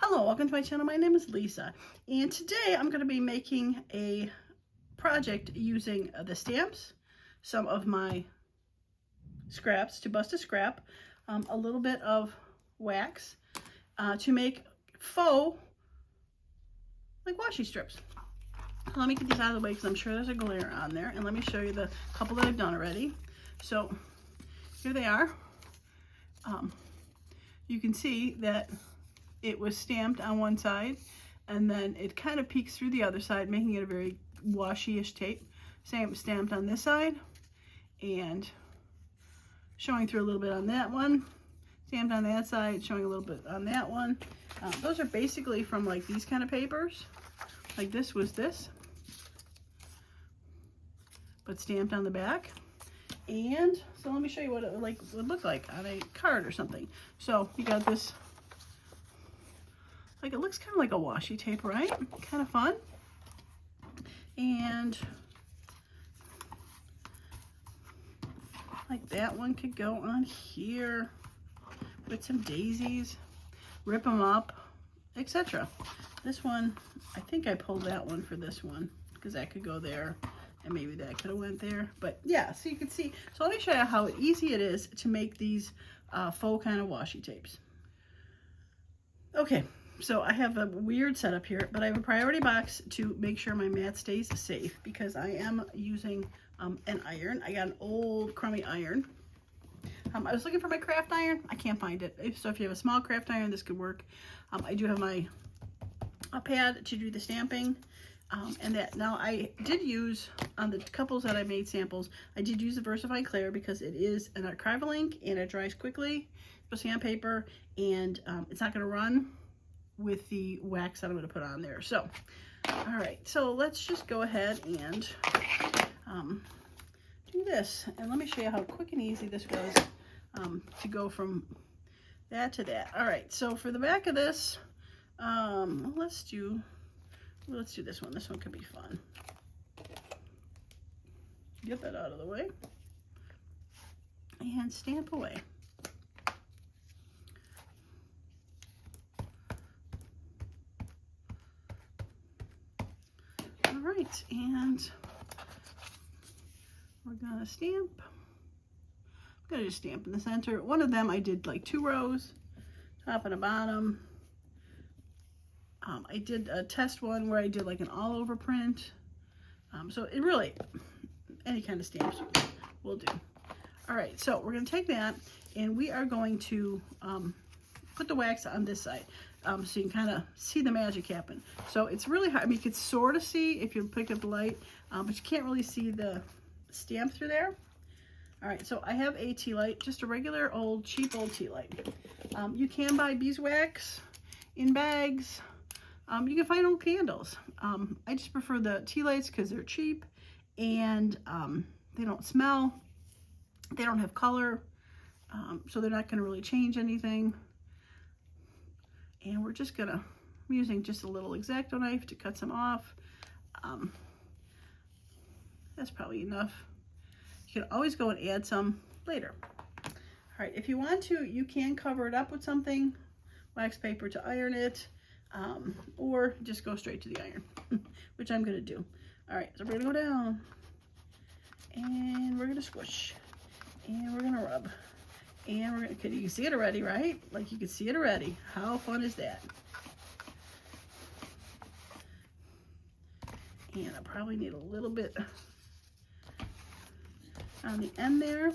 Hello, welcome to my channel. My name is Lisa, and today I'm going to be making a project using the stamps, some of my scraps to bust a scrap, a little bit of wax to make faux like washi strips. Let me get these out of the way because I'm sure there's a glare on there, and let me show you the couple that I've done already. So here they are. You can see that it was stamped on one side, and then it kind of peeks through the other side, making it a very washi-ish tape. Same stamped on this side, and showing through a little bit on that one. Stamped on that side, showing a little bit on that one. Those are basically from like these kind of papers. Like this was this, but stamped on the back. And so let me show you what it would look like on a card or something. So you got this, like, it looks kind of like a washi tape, right? Kind of fun. And like that one could go on here with some daisies, rip them up, etc. This one, I think I pulled that one for this one because that could go there. And maybe that could have went there, but yeah, so you can see. So let me show you how easy it is to make these faux kind of washi tapes. Okay, so I have a weird setup here, but I have a priority box to make sure my mat stays safe because I am using an iron. I got an old crummy iron. I was looking for my craft iron. I can't find it. So if you have a small craft iron, this could work. I do have my pad to do the stamping. And that now I did use on the couples that I made samples, I did use the Versified Clear because it is an archival ink and it dries quickly, especially on paper, and it's not going to run with the wax that I'm going to put on there. So, all right, so let's just go ahead and do this, and let me show you how quick and easy this was to go from that to that. All right, so for the back of this, let's do this one. This one could be fun. Get that out of the way. And stamp away. All right, and we're gonna stamp. I'm gonna just stamp in the center. One of them I did like 2 rows, top and a bottom. I did a test one where I did like an all over print. So it really, any kind of stamps will do. All right, so we're gonna take that and we are going to put the wax on this side so you can kind of see the magic happen. So it's really hard. I mean, you could sort of see if you pick up the light, but you can't really see the stamp through there. All right, so I have a tea light, just a regular old, cheap old tea light. You can buy beeswax in bags. You can find old candles. I just prefer the tea lights because they're cheap and they don't smell. They don't have color, so they're not going to really change anything. And we're just gonna, I'm using just a little X-Acto knife to cut some off. That's probably enough. You can always go and add some later. All right, if you want to, you can cover it up with something, wax paper to iron it. Or just go straight to the iron, which I'm gonna do. All right, so we're gonna go down and we're gonna squish and we're gonna rub and we're gonna, you can see it already, right? Like you can see it already. How fun is that? And I probably need a little bit on the end there.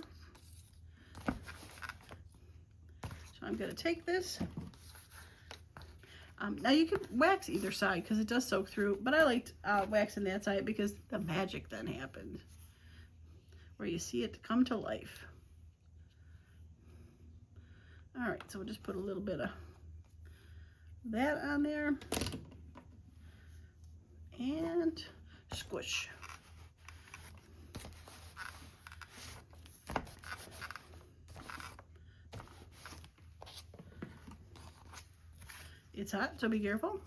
So I'm gonna take this. Now you can wax either side because it does soak through, but I liked waxing that side because the magic then happened where you see it come to life. All right, so we'll just put a little bit of that on there and squish. It's hot, so be careful.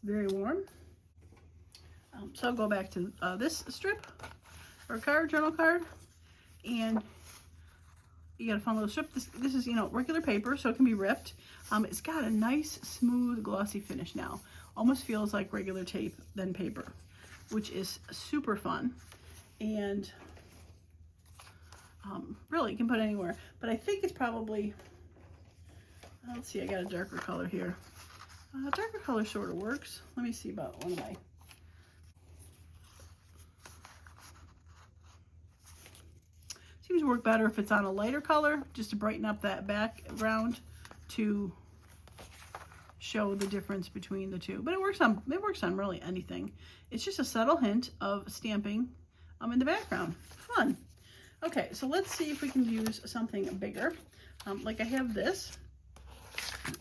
Very warm. So I'll go back to this strip or card, journal card, and you got a fun little strip. This is, you know, regular paper, so it can be ripped. It's got a nice, smooth, glossy finish now. Almost feels like regular tape than paper, which is super fun. And really, you can put it anywhere. But I think it's probably, let's see, I got a darker color here. Darker color sort of works. Let me see about one of my, seems to work better if it's on a lighter color, just to brighten up that background to show the difference between the two. But it works on really anything. It's just a subtle hint of stamping in the background. Fun. Okay, so let's see if we can use something bigger. Like I have this,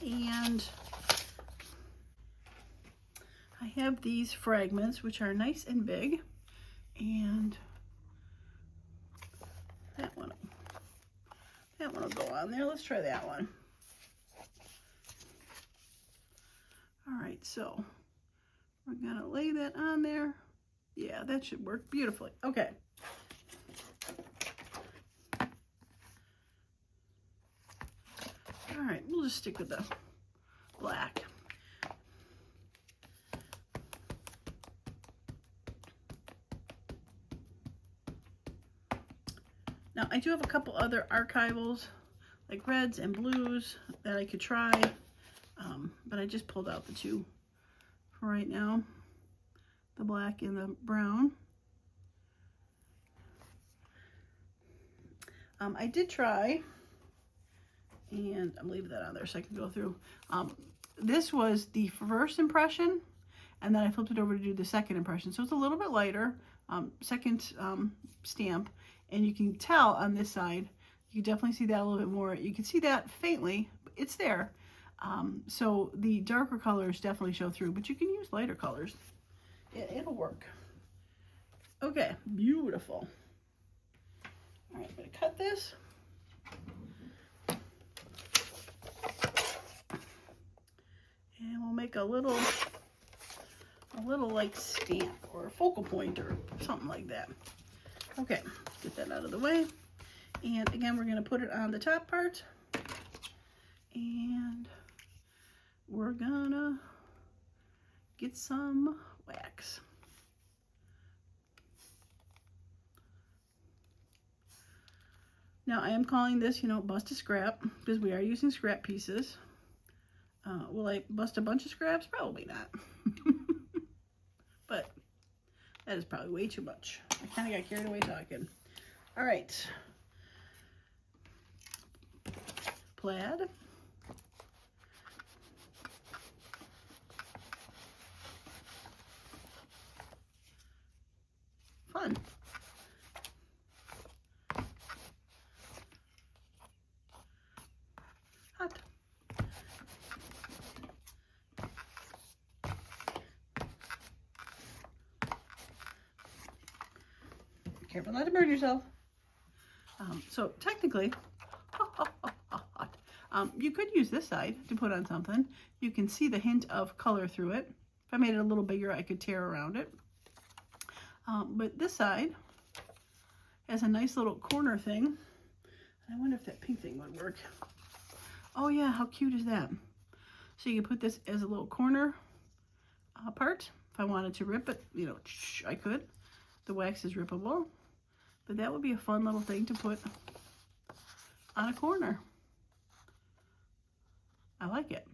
and I have these fragments, which are nice and big, and that one will go on there. Let's try that one. All right, so we're gonna lay that on there. Yeah, that should work beautifully. Okay. All right, we'll just stick with the black. Now, I do have a couple other archivals, like reds and blues, that I could try, but I just pulled out the two for right now, the black and the brown. I did try, and I'm leaving that on there so I can go through. This was the first impression, and then I flipped it over to do the second impression. So it's a little bit lighter, second stamp, and you can tell on this side, you can definitely see that a little bit more. You can see that faintly, but it's there. So the darker colors definitely show through, but you can use lighter colors. It'll work. Okay, beautiful. All right, I'm gonna cut this. And we'll make a little like stamp or a focal point or something like that. Okay, get that out of the way. And again, we're gonna put it on the top part. And we're gonna get some wax. Now I am calling this, you know, bust a scrap, because we are using scrap pieces. Will I bust a bunch of scraps? Probably not. But that is probably way too much. I kind of got carried away talking. All right. Plaid. Fun. Hot. Careful not to burn yourself. So technically, you could use this side to put on something. You can see the hint of color through it. If I made it a little bigger, I could tear around it. But this side has a nice little corner thing. I wonder if that pink thing would work. Oh yeah, how cute is that? So you can put this as a little corner part. If I wanted to rip it, you know, I could. The wax is rippable. But that would be a fun little thing to put on a corner. I like it.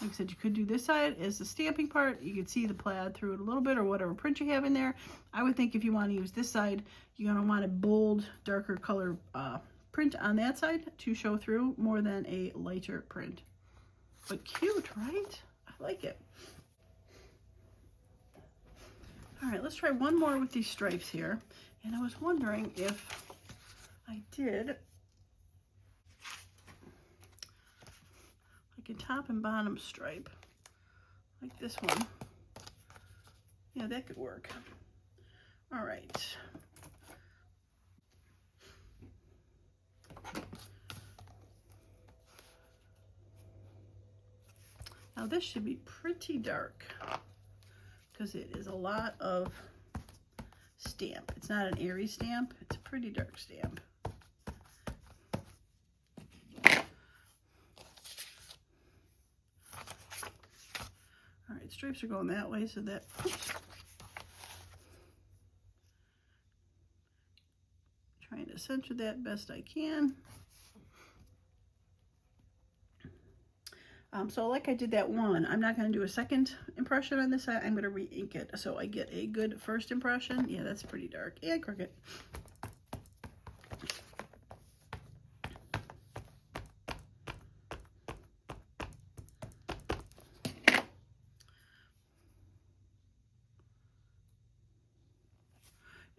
Like I said, you could do this side as the stamping part. You could see the plaid through it a little bit, or whatever print you have in there. I would think if you want to use this side, you're going to want a bold, darker color print on that side to show through more than a lighter print. But cute, right? I like it. All right, let's try one more with these stripes here. And I was wondering if I did like a top and bottom stripe, like this one. Yeah, that could work. All right. Now this should be pretty dark, because it is a lot of stamp. It's not an airy stamp, it's a pretty dark stamp. stripes are going that way, so that, oops. Trying to center that best I can. So like I did that one, I'm not going to do a second impression on this side. I'm going to re-ink it so I get a good first impression. Yeah, that's pretty dark and crooked.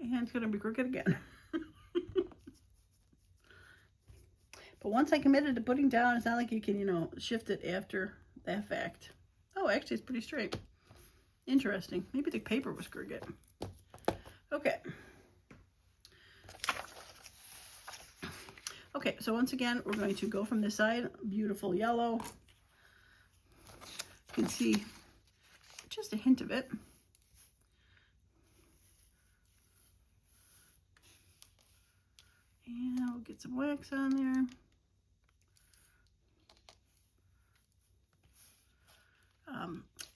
And it's going to be crooked again. But once I committed to putting down, it's not like you can, you know, shift it after that fact. Oh, actually, it's pretty straight. Interesting. Maybe the paper was crooked. Okay. Okay, so once again, we're going to go from this side. Beautiful yellow. You can see just a hint of it. And we'll get some wax on there.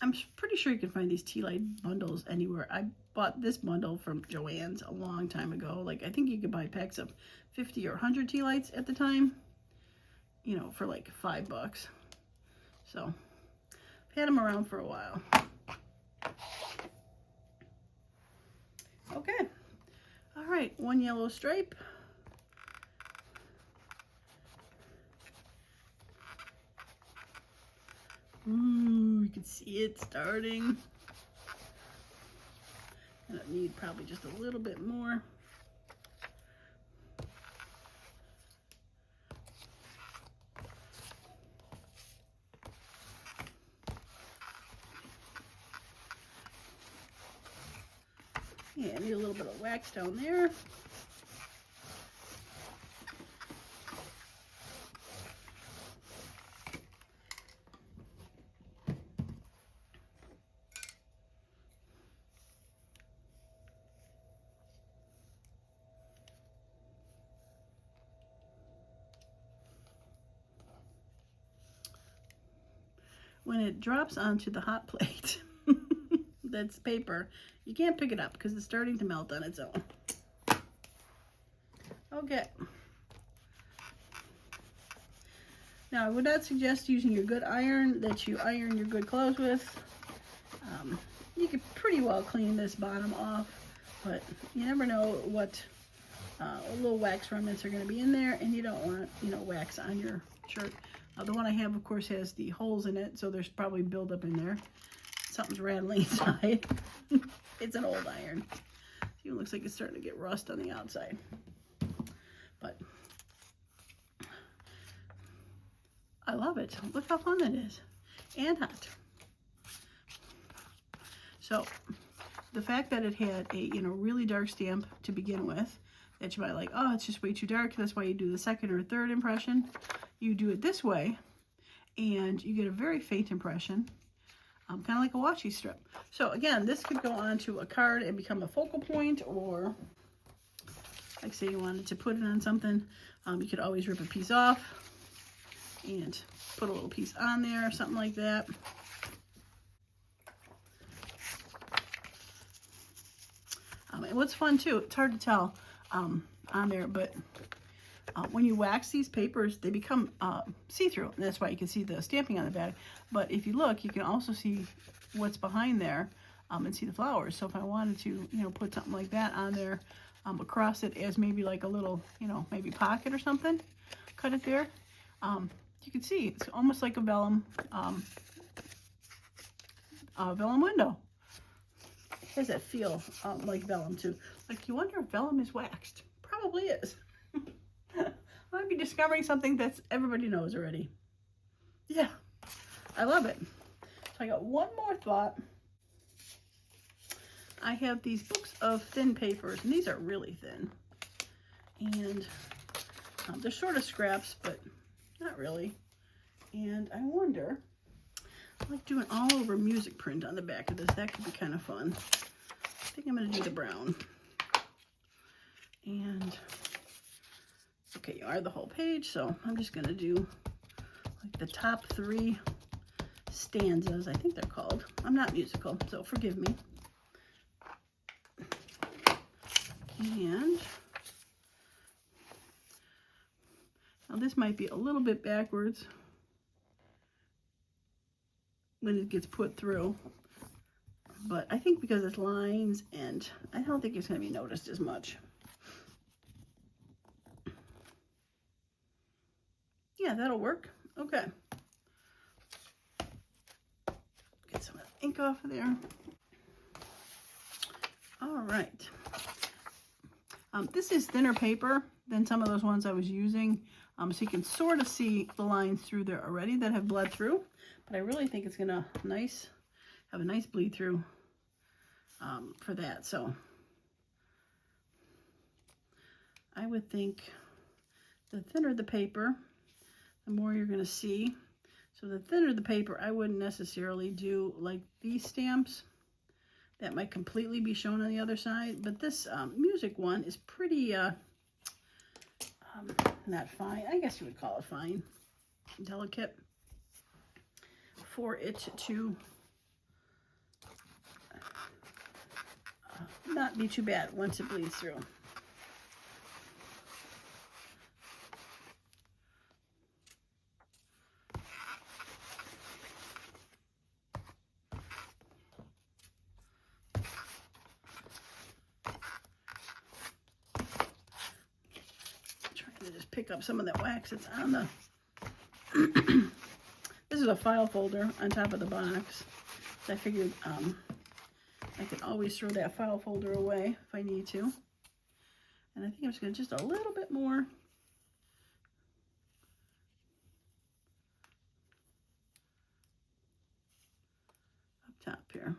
I'm pretty sure you can find these tea light bundles anywhere. I bought this bundle from Joann's a long time ago. Like, I think you could buy packs of 50 or 100 tea lights at the time, you know, for like $5. So, I've had them around for a while. Okay. All right, one yellow stripe. Ooh, you can see it starting. And I need probably just a little bit more. Yeah, I need a little bit of wax down there. When it drops onto the hot plate, that's paper, you can't pick it up because it's starting to melt on its own. Okay. Now, I would not suggest using your good iron that you iron your good clothes with. You could pretty well clean this bottom off, but you never know what little wax remnants are going to be in there, and you don't want, you know, wax on your shirt. The one I have, of course, has the holes in it, so there's probably buildup in there. Something's rattling inside. It's an old iron. It even looks like it's starting to get rust on the outside. But I love it. Look how fun that is. And hot. So the fact that it had a, you know, really dark stamp to begin with, that you might like, oh, it's just way too dark. That's why you do the second or third impression. You do it this way, and you get a very faint impression, kind of like a washi strip. So again, this could go onto a card and become a focal point, or like say you wanted to put it on something, you could always rip a piece off and put a little piece on there, something like that. And what's fun too, it's hard to tell on there, but when you wax these papers, they become see-through, and that's why you can see the stamping on the back. But if you look, you can also see what's behind there and see the flowers. So if I wanted to, you know, put something like that on there across it as maybe like a little, you know, maybe pocket or something, cut it there. You can see it's almost like a vellum window. It has that feel like vellum too. Like, you wonder if vellum is waxed. Probably is. I might be discovering something that everybody knows already. Yeah, I love it. So I got one more thought. I have these books of thin papers, and these are really thin. And they're sort of scraps, but not really. And I wonder, I like doing all over music print on the back of this. That could be kind of fun. I think I'm going to do the brown. And okay, you are the whole page, so I'm just going to do like the top 3 stanzas, I think they're called. I'm not musical, so forgive me. And now this might be a little bit backwards when it gets put through, but I think because it's lines, and I don't think it's going to be noticed as much. Yeah, that'll work. Okay. Get some of the ink off of there. All right. This is thinner paper than some of those ones I was using, so you can sort of see the lines through there already that have bled through, but I really think it's gonna have a nice bleed through for that. So I would think the thinner the paper, the more you're gonna see. So the thinner the paper, I wouldn't necessarily do like these stamps. That might completely be shown on the other side, but this music one is pretty, not fine. I guess you would call it fine, delicate, for it to not be too bad once it bleeds through. Pick up some of that wax that's on the this is a file folder on top of the box. So I figured I could always throw that file folder away if I need to. And I think I'm just going to just a little bit more up top here.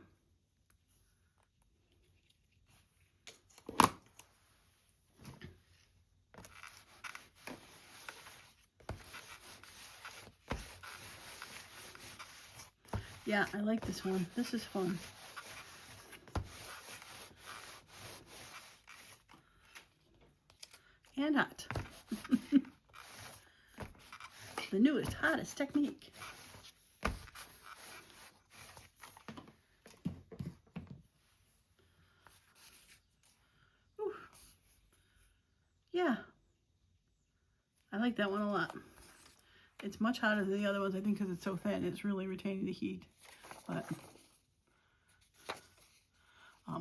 Yeah, I like this one. This is fun. And hot. The newest, hottest technique. Whew. Yeah, I like that one a lot. It's much hotter than the other ones, I think, because it's so thin. It's really retaining the heat. But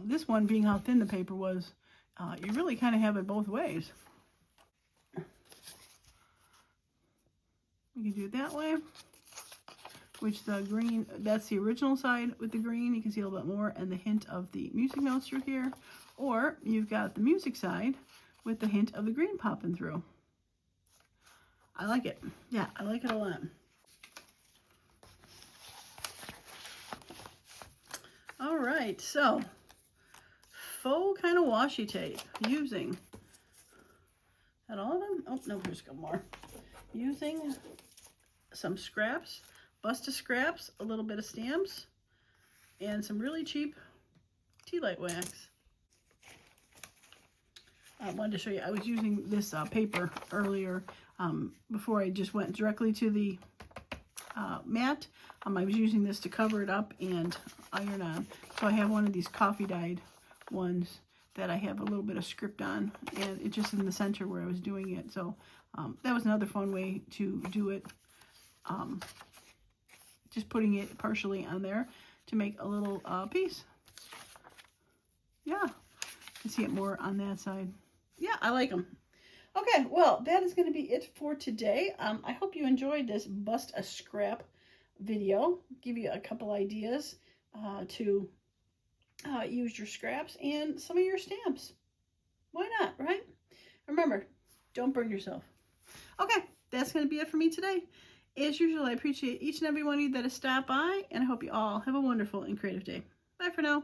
this one, being how thin the paper was, you really kind of have it both ways. You can do it that way, which the green, that's the original side with the green. You can see a little bit more and the hint of the music notes through here. Or you've got the music side with the hint of the green popping through. I like it. Yeah, I like it a lot. All right, so faux kind of washi tape using, at all of them? Oh, no, there's a couple more. Using some scraps, bust of scraps, a little bit of stamps, and some really cheap tea light wax. I wanted to show you, I was using this paper earlier before I just went directly to the mat. I was using this to cover it up and iron on. So I have one of these coffee dyed ones that I have a little bit of script on, and it's just in the center where I was doing it. So that was another fun way to do it. Just putting it partially on there to make a little piece. Yeah, you can see it more on that side. Yeah, I like them. Okay, well, that is going to be it for today. I hope you enjoyed this Bust a Scrap video. Give you a couple ideas to use your scraps and some of your stamps. Why not, right? Remember, don't burn yourself. Okay, that's going to be it for me today. As usual, I appreciate each and every one of you that has stopped by, and I hope you all have a wonderful and creative day. Bye for now.